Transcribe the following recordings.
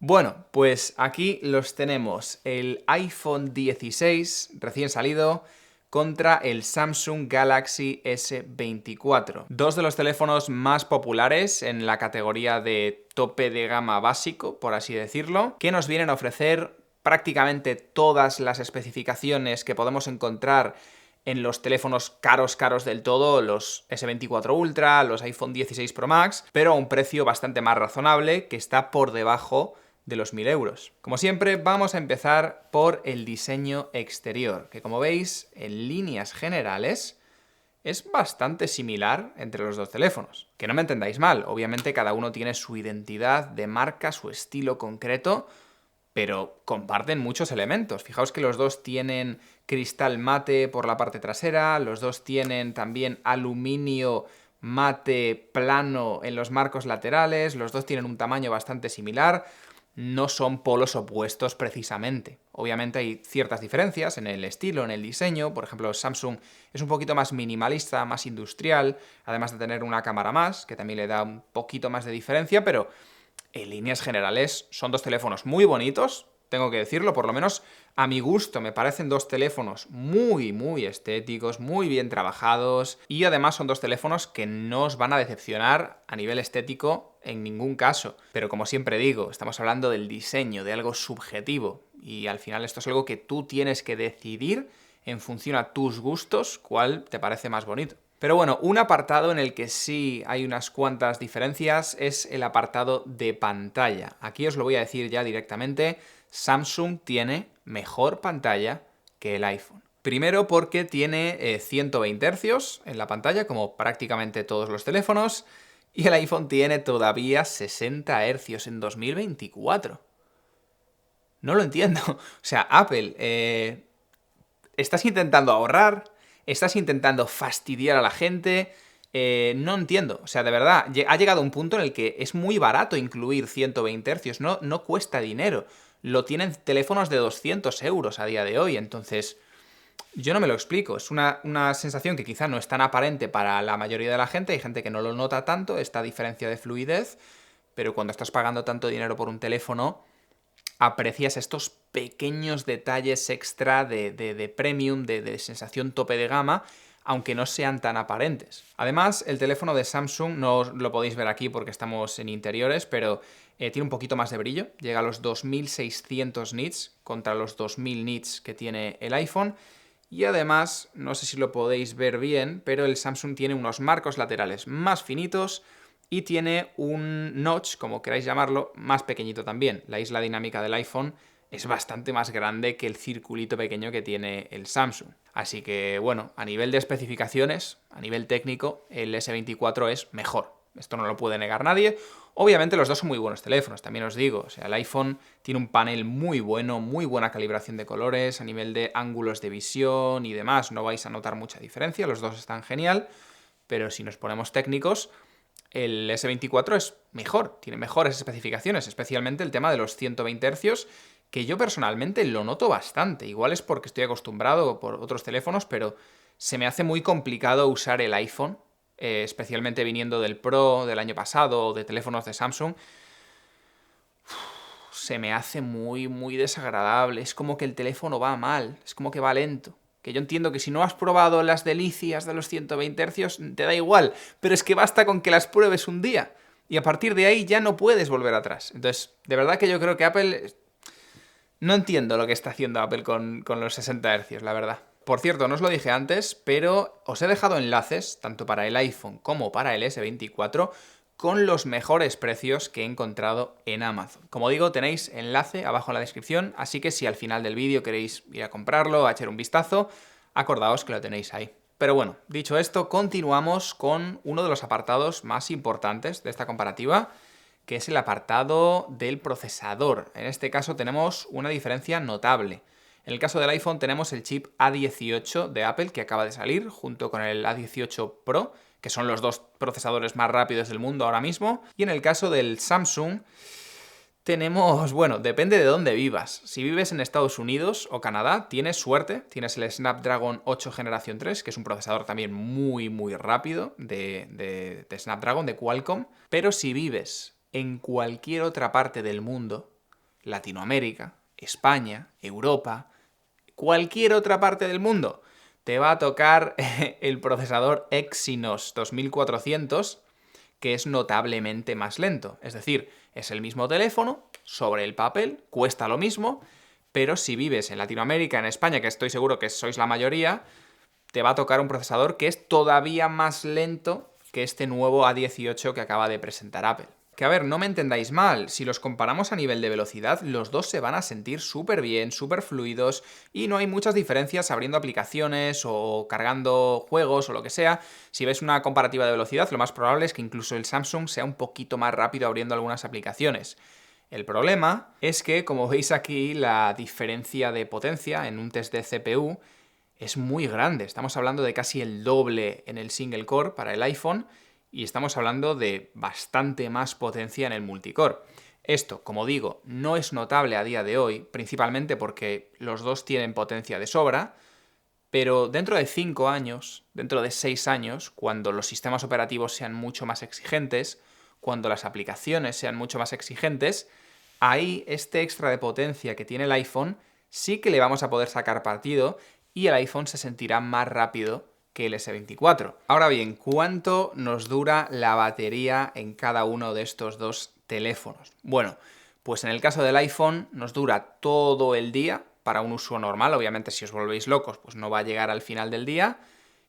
Bueno, pues aquí los tenemos, el iPhone 16 recién salido contra el Samsung Galaxy S24. Dos de los teléfonos más populares en la categoría de tope de gama básico, por así decirlo, que nos vienen a ofrecer prácticamente todas las especificaciones que podemos encontrar en los teléfonos caros del todo, los S24 Ultra, los iPhone 16 Pro Max, pero a un precio bastante más razonable, que está por debajo de los 1000 euros. Como siempre, vamos a empezar por el diseño exterior, que como veis, en líneas generales, es bastante similar entre los dos teléfonos. Que no me entendáis mal, obviamente cada uno tiene su identidad de marca, su estilo concreto, pero comparten muchos elementos. Fijaos que los dos tienen cristal mate por la parte trasera, los dos tienen también aluminio mate plano en los marcos laterales, los dos tienen un tamaño bastante similar. No son polos opuestos precisamente. Obviamente hay ciertas diferencias en el estilo, en el diseño. Por ejemplo, Samsung es un poquito más minimalista, más industrial, además de tener una cámara más, que también le da un poquito más de diferencia, pero en líneas generales son dos teléfonos muy bonitos, tengo que decirlo, por lo menos a mi gusto me parecen dos teléfonos muy estéticos, muy bien trabajados, y además son dos teléfonos que no os van a decepcionar a nivel estético en ningún caso. Pero como siempre digo, estamos hablando del diseño, de algo subjetivo, y al final esto es algo que tú tienes que decidir en función a tus gustos cuál te parece más bonito. Pero bueno, un apartado en el que sí hay unas cuantas diferencias es el apartado de pantalla. Aquí os lo voy a decir ya directamente, Samsung tiene mejor pantalla que el iPhone. Primero porque tiene 120 Hz en la pantalla, como prácticamente todos los teléfonos, y el iPhone tiene todavía 60 Hz en 2024. No lo entiendo. O sea, Apple, ¿estás intentando ahorrar? ¿Estás intentando fastidiar a la gente? No entiendo. O sea, de verdad, ha llegado un punto en el que es muy barato incluir 120 Hz. No cuesta dinero. Lo tienen teléfonos de 200 euros a día de hoy. Entonces, yo no me lo explico. Es una sensación que quizá no es tan aparente para la mayoría de la gente. Hay gente que no lo nota tanto, esta diferencia de fluidez. Pero cuando estás pagando tanto dinero por un teléfono, aprecias estos pequeños detalles extra de premium, de sensación tope de gama, aunque no sean tan aparentes. Además, el teléfono de Samsung, no os lo podéis ver aquí porque estamos en interiores, pero tiene un poquito más de brillo, llega a los 2600 nits contra los 2000 nits que tiene el iPhone. Y además, no sé si lo podéis ver bien, pero el Samsung tiene unos marcos laterales más finitos y tiene un notch, como queráis llamarlo, más pequeñito también. La isla dinámica del iPhone es bastante más grande que el circulito pequeño que tiene el Samsung. Así que, bueno, a nivel de especificaciones, a nivel técnico, el S24 es mejor. Esto no lo puede negar nadie. Obviamente los dos son muy buenos teléfonos, también os digo. O sea, el iPhone tiene un panel muy bueno, muy buena calibración de colores, a nivel de ángulos de visión y demás. No vais a notar mucha diferencia, los dos están genial. Pero si nos ponemos técnicos, el S24 es mejor, tiene mejores especificaciones, especialmente el tema de los 120 Hz, que yo personalmente lo noto bastante. Igual es porque estoy acostumbrado por otros teléfonos, pero se me hace muy complicado usar el iPhone, especialmente viniendo del Pro del año pasado o de teléfonos de Samsung. Se me hace muy desagradable. Es como que el teléfono va mal, es como que va lento. Que yo entiendo que si no has probado las delicias de los 120 Hz, te da igual, pero es que basta con que las pruebes un día. Y a partir de ahí ya no puedes volver atrás. Entonces, de verdad que yo creo que Apple... No entiendo lo que está haciendo Apple con los 60 Hz, la verdad. Por cierto, no os lo dije antes, pero os he dejado enlaces, tanto para el iPhone como para el S24, con los mejores precios que he encontrado en Amazon. Como digo, tenéis enlace abajo en la descripción, así que si al final del vídeo queréis ir a comprarlo, a echar un vistazo, acordaos que lo tenéis ahí. Pero bueno, dicho esto, continuamos con uno de los apartados más importantes de esta comparativa, que es el apartado del procesador. En este caso tenemos una diferencia notable. En el caso del iPhone tenemos el chip A18 de Apple, que acaba de salir, junto con el A18 Pro, que son los dos procesadores más rápidos del mundo ahora mismo. Y en el caso del Samsung tenemos, bueno, depende de dónde vivas. Si vives en Estados Unidos o Canadá, tienes suerte, tienes el Snapdragon 8 generación 3, que es un procesador también muy rápido de Snapdragon, de Qualcomm. Pero si vives en cualquier otra parte del mundo, Latinoamérica, España, Europa, cualquier otra parte del mundo, te va a tocar el procesador Exynos 2400, que es notablemente más lento. Es decir, es el mismo teléfono, sobre el papel, cuesta lo mismo, pero si vives en Latinoamérica, en España, que estoy seguro que sois la mayoría, te va a tocar un procesador que es todavía más lento que este nuevo A18 que acaba de presentar Apple. Que a ver, no me entendáis mal, si los comparamos a nivel de velocidad, los dos se van a sentir súper bien, súper fluidos, y no hay muchas diferencias abriendo aplicaciones o cargando juegos o lo que sea. Si ves una comparativa de velocidad, lo más probable es que incluso el Samsung sea un poquito más rápido abriendo algunas aplicaciones. El problema es que, como veis aquí, la diferencia de potencia en un test de CPU es muy grande. Estamos hablando de casi el doble en el single core para el iPhone y estamos hablando de bastante más potencia en el multicore. Esto, como digo, no es notable a día de hoy, principalmente porque los dos tienen potencia de sobra, pero dentro de 5 años, dentro de 6 años, cuando los sistemas operativos sean mucho más exigentes, cuando las aplicaciones sean mucho más exigentes, ahí este extra de potencia que tiene el iPhone sí que le vamos a poder sacar partido y el iPhone se sentirá más rápido que el S24. Ahora bien, ¿cuánto nos dura la batería en cada uno de estos dos teléfonos? Bueno, pues en el caso del iPhone nos dura todo el día para un uso normal. Obviamente, si os volvéis locos, pues no va a llegar al final del día.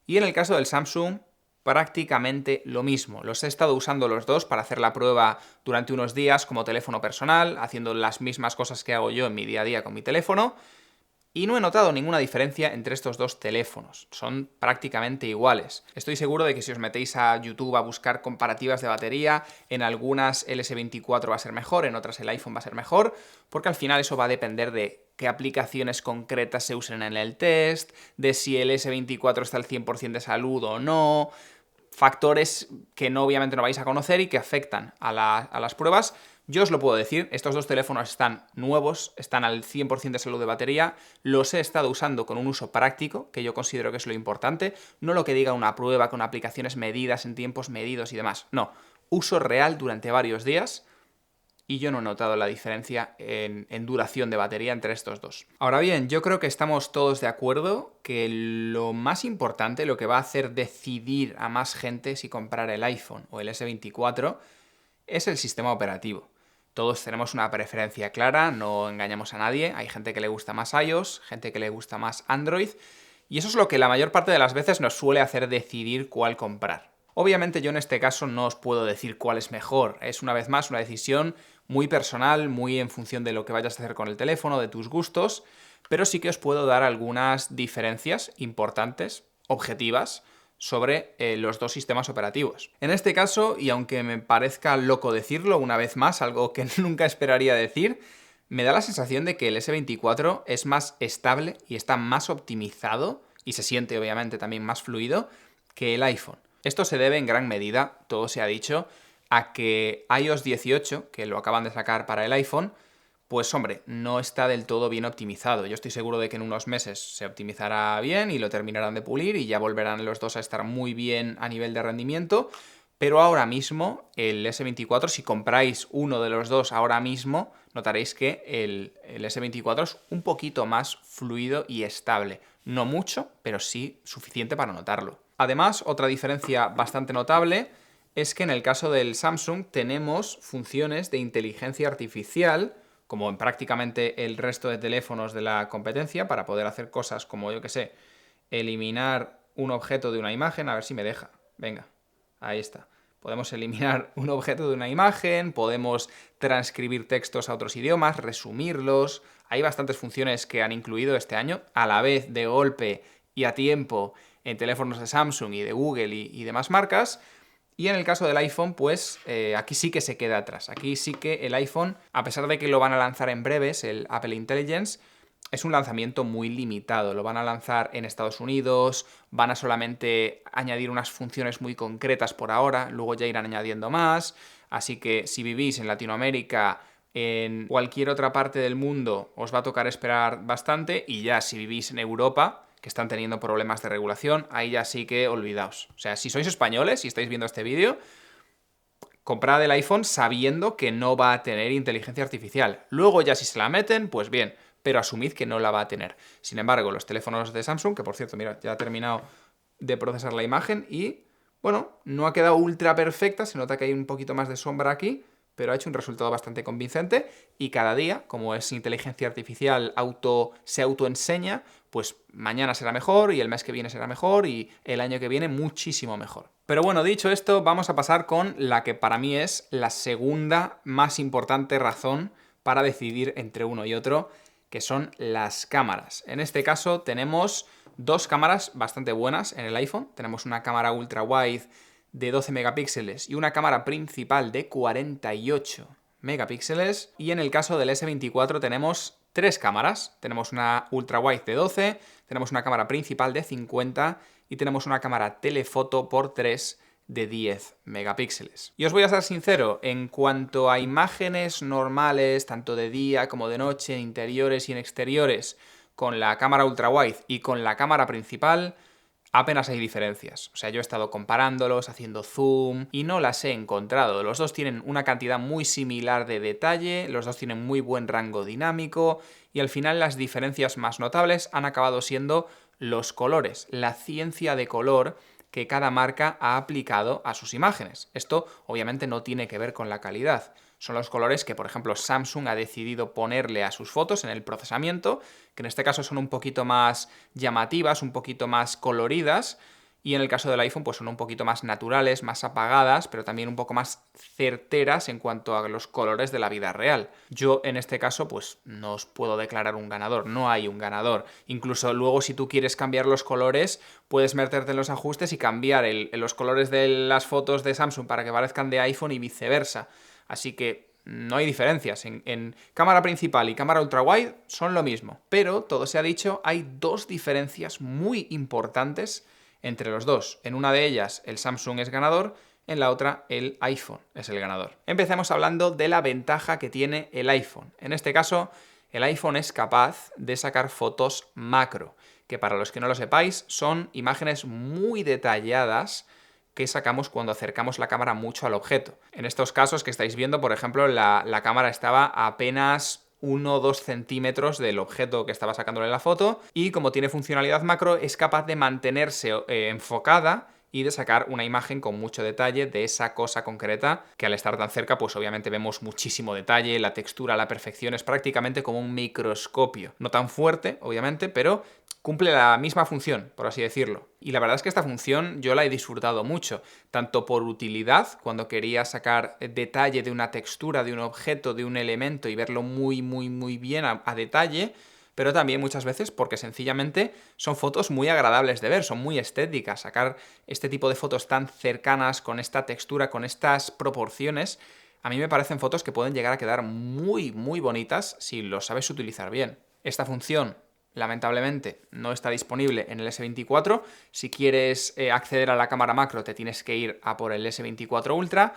Y en el caso del Samsung, prácticamente lo mismo. Los he estado usando los dos para hacer la prueba durante unos días como teléfono personal, haciendo las mismas cosas que hago yo en mi día a día con mi teléfono. Y no he notado ninguna diferencia entre estos dos teléfonos, son prácticamente iguales. Estoy seguro de que si os metéis a YouTube a buscar comparativas de batería, en algunas el S24 va a ser mejor, en otras el iPhone va a ser mejor, porque al final eso va a depender de qué aplicaciones concretas se usen en el test, de si el S24 está al 100% de salud o no, factores que obviamente no vais a conocer y que afectan a las pruebas. Yo os lo puedo decir, estos dos teléfonos están nuevos, están al 100% de salud de batería, los he estado usando con un uso práctico, que yo considero que es lo importante, no lo que diga una prueba con aplicaciones medidas en tiempos medidos y demás, no, uso real durante varios días y yo no he notado la diferencia en duración de batería entre estos dos. Ahora bien, yo creo que estamos todos de acuerdo que lo más importante, lo que va a hacer decidir a más gente si comprar el iPhone o el S24, es el sistema operativo. Todos tenemos una preferencia clara, no engañamos a nadie, hay gente que le gusta más iOS, gente que le gusta más Android, y eso es lo que la mayor parte de las veces nos suele hacer decidir cuál comprar. Obviamente yo en este caso no os puedo decir cuál es mejor, es una vez más una decisión muy personal, muy en función de lo que vayas a hacer con el teléfono, de tus gustos, pero sí que os puedo dar algunas diferencias importantes, objetivas, sobre los dos sistemas operativos. En este caso, y aunque me parezca loco decirlo una vez más, algo que nunca esperaría decir, me da la sensación de que el S24 es más estable y está más optimizado, y se siente obviamente también más fluido, que el iPhone. Esto se debe en gran medida, todo se ha dicho, a que iOS 18, que lo acaban de sacar para el iPhone, pues hombre, no está del todo bien optimizado. Yo estoy seguro de que en unos meses se optimizará bien y lo terminarán de pulir y ya volverán los dos a estar muy bien a nivel de rendimiento, pero ahora mismo el S24, si compráis uno de los dos ahora mismo, notaréis que el S24 es un poquito más fluido y estable. No mucho, pero sí suficiente para notarlo. Además, otra diferencia bastante notable es que en el caso del Samsung tenemos funciones de inteligencia artificial, como en prácticamente el resto de teléfonos de la competencia, para poder hacer cosas como, yo que sé, eliminar un objeto de una imagen, a ver si me deja. Venga, ahí está. Podemos eliminar un objeto de una imagen, podemos transcribir textos a otros idiomas, resumirlos. Hay bastantes funciones que han incluido este año, a la vez de golpe y a tiempo, en teléfonos de Samsung y de Google y demás marcas. Y en el caso del iPhone, pues aquí sí que se queda atrás. Aquí sí que el iPhone, a pesar de que lo van a lanzar en breves, el Apple Intelligence, es un lanzamiento muy limitado. Lo van a lanzar en Estados Unidos, van a solamente añadir unas funciones muy concretas por ahora, luego ya irán añadiendo más. Así que si vivís en Latinoamérica, en cualquier otra parte del mundo, os va a tocar esperar bastante. Y ya si vivís en Europa, que están teniendo problemas de regulación, ahí ya sí que olvidaos. O sea, si sois españoles y estáis viendo este vídeo, comprad el iPhone sabiendo que no va a tener inteligencia artificial. Luego ya si se la meten, pues bien, pero asumid que no la va a tener. Sin embargo, los teléfonos de Samsung, que por cierto, mira, ya ha terminado de procesar la imagen y, bueno, no ha quedado ultra perfecta, se nota que hay un poquito más de sombra aquí, pero ha hecho un resultado bastante convincente y cada día, como es inteligencia artificial, se autoenseña, pues mañana será mejor y el mes que viene será mejor y el año que viene muchísimo mejor. Pero bueno, dicho esto, vamos a pasar con la que para mí es la segunda más importante razón para decidir entre uno y otro, que son las cámaras. En este caso tenemos dos cámaras bastante buenas en el iPhone. Tenemos una cámara ultra wide de 12 megapíxeles y una cámara principal de 48 megapíxeles. Y en el caso del S24 tenemos tres cámaras. Tenemos una ultra wide de 12, tenemos una cámara principal de 50 y tenemos una cámara telefoto por 3 de 10 megapíxeles. Y os voy a ser sincero, en cuanto a imágenes normales, tanto de día como de noche, en interiores y en exteriores, con la cámara ultra wide y con la cámara principal, apenas hay diferencias. O sea, yo he estado comparándolos, haciendo zoom y no las he encontrado. Los dos tienen una cantidad muy similar de detalle, los dos tienen muy buen rango dinámico y al final las diferencias más notables han acabado siendo los colores, la ciencia de color que cada marca ha aplicado a sus imágenes. Esto obviamente no tiene que ver con la calidad. Son los colores que, por ejemplo, Samsung ha decidido ponerle a sus fotos en el procesamiento, que en este caso son un poquito más llamativas, un poquito más coloridas, y en el caso del iPhone pues son un poquito más naturales, más apagadas, pero también un poco más certeras en cuanto a los colores de la vida real. Yo en este caso pues no os puedo declarar un ganador, no hay un ganador. Incluso luego si tú quieres cambiar los colores, puedes meterte en los ajustes y cambiar los colores de las fotos de Samsung para que parezcan de iPhone y viceversa. Así que no hay diferencias. En cámara principal y cámara ultra wide son lo mismo. Pero, todo se ha dicho, hay dos diferencias muy importantes entre los dos. En una de ellas el Samsung es ganador, en la otra el iPhone es el ganador. Empecemos hablando de la ventaja que tiene el iPhone. En este caso, el iPhone es capaz de sacar fotos macro, que para los que no lo sepáis son imágenes muy detalladas que sacamos cuando acercamos la cámara mucho al objeto. En estos casos que estáis viendo, por ejemplo, la cámara estaba a apenas 1 o 2 centímetros del objeto que estaba sacándole la foto y como tiene funcionalidad macro es capaz de mantenerse enfocada y de sacar una imagen con mucho detalle de esa cosa concreta que al estar tan cerca pues obviamente vemos muchísimo detalle, la textura, la perfección, es prácticamente como un microscopio. No tan fuerte, obviamente, pero cumple la misma función, por así decirlo. Y la verdad es que esta función yo la he disfrutado mucho, tanto por utilidad, cuando quería sacar detalle de una textura, de un objeto, de un elemento y verlo muy bien a detalle, pero también muchas veces porque sencillamente son fotos muy agradables de ver, son muy estéticas. Sacar este tipo de fotos tan cercanas, con esta textura, con estas proporciones, a mí me parecen fotos que pueden llegar a quedar muy bonitas si lo sabes utilizar bien. Esta función lamentablemente no está disponible en el S24. Si quieres acceder a la cámara macro te tienes que ir a por el S24 Ultra,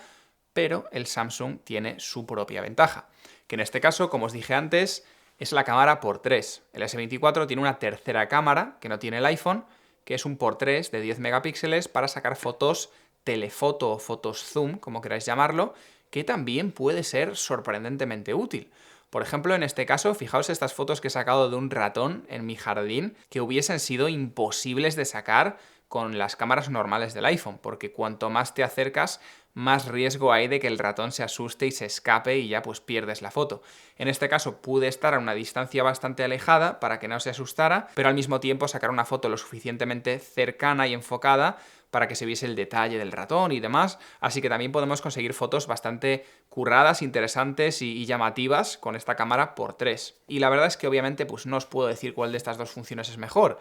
pero el Samsung tiene su propia ventaja, que en este caso, como os dije antes, es la cámara por 3. El S24 tiene una tercera cámara que no tiene el iPhone, que es un por 3 de 10 megapíxeles para sacar fotos telefoto o fotos zoom, como queráis llamarlo, que también puede ser sorprendentemente útil. Por ejemplo, en este caso, fijaos estas fotos que he sacado de un ratón en mi jardín, que hubiesen sido imposibles de sacar con las cámaras normales del iPhone, porque cuanto más te acercas, más riesgo hay de que el ratón se asuste y se escape y ya pues pierdes la foto. En este caso pude estar a una distancia bastante alejada para que no se asustara, pero al mismo tiempo sacar una foto lo suficientemente cercana y enfocada para que se viese el detalle del ratón y demás, así que también podemos conseguir fotos bastante curradas, interesantes y llamativas con esta cámara por 3. Y la verdad es que obviamente pues no os puedo decir cuál de estas dos funciones es mejor.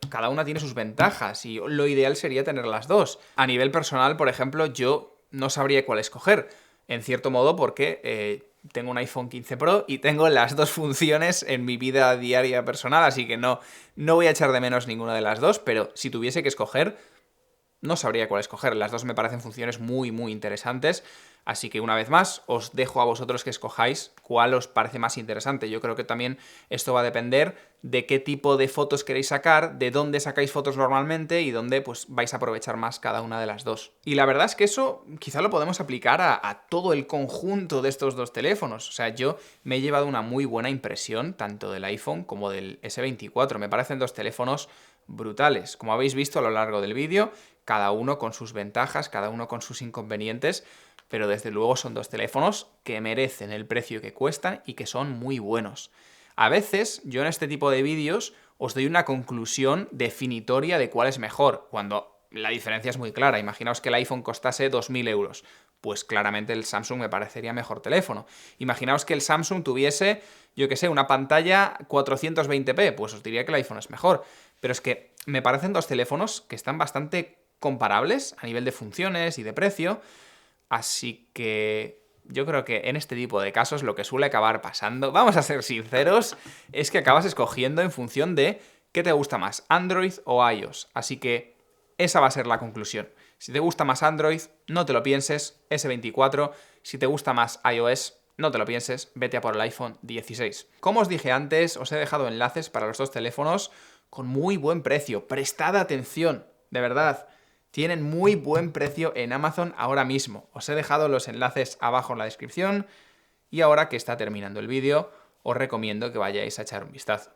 Cada una tiene sus ventajas y lo ideal sería tener las dos. A nivel personal, por ejemplo, yo no sabría cuál escoger, en cierto modo porque tengo un iPhone 15 Pro y tengo las dos funciones en mi vida diaria personal, así que no voy a echar de menos ninguna de las dos, pero si tuviese que escoger, no sabría cuál escoger. Las dos me parecen funciones muy interesantes, Así que una vez más, os dejo a vosotros que escojáis cuál os parece más interesante. Yo creo que también esto va a depender de qué tipo de fotos queréis sacar, de dónde sacáis fotos normalmente y dónde pues vais a aprovechar más cada una de las dos. Y la verdad es que eso quizá lo podemos aplicar a todo el conjunto de estos dos teléfonos. O sea, yo me he llevado una muy buena impresión tanto del iPhone como del S24. Me parecen dos teléfonos brutales. Como habéis visto a lo largo del vídeo, cada uno con sus ventajas, cada uno con sus inconvenientes, pero desde luego son dos teléfonos que merecen el precio que cuestan y que son muy buenos. A veces, yo en este tipo de vídeos os doy una conclusión definitoria de cuál es mejor, cuando la diferencia es muy clara. Imaginaos que el iPhone costase 2.000 euros. Pues claramente el Samsung me parecería mejor teléfono. Imaginaos que el Samsung tuviese, yo que sé, una pantalla 420p, pues os diría que el iPhone es mejor. Pero es que me parecen dos teléfonos que están bastante comparables a nivel de funciones y de precio. Así que yo creo que en este tipo de casos lo que suele acabar pasando, vamos a ser sinceros, es que acabas escogiendo en función de qué te gusta más, Android o iOS. Así que esa va a ser la conclusión. Si te gusta más Android, no te lo pienses, S24. Si te gusta más iOS, no te lo pienses, vete a por el iPhone 16. Como os dije antes, os he dejado enlaces para los dos teléfonos con muy buen precio. Prestad atención, de verdad. Tienen muy buen precio en Amazon ahora mismo. Os he dejado los enlaces abajo en la descripción y ahora que está terminando el vídeo, os recomiendo que vayáis a echar un vistazo.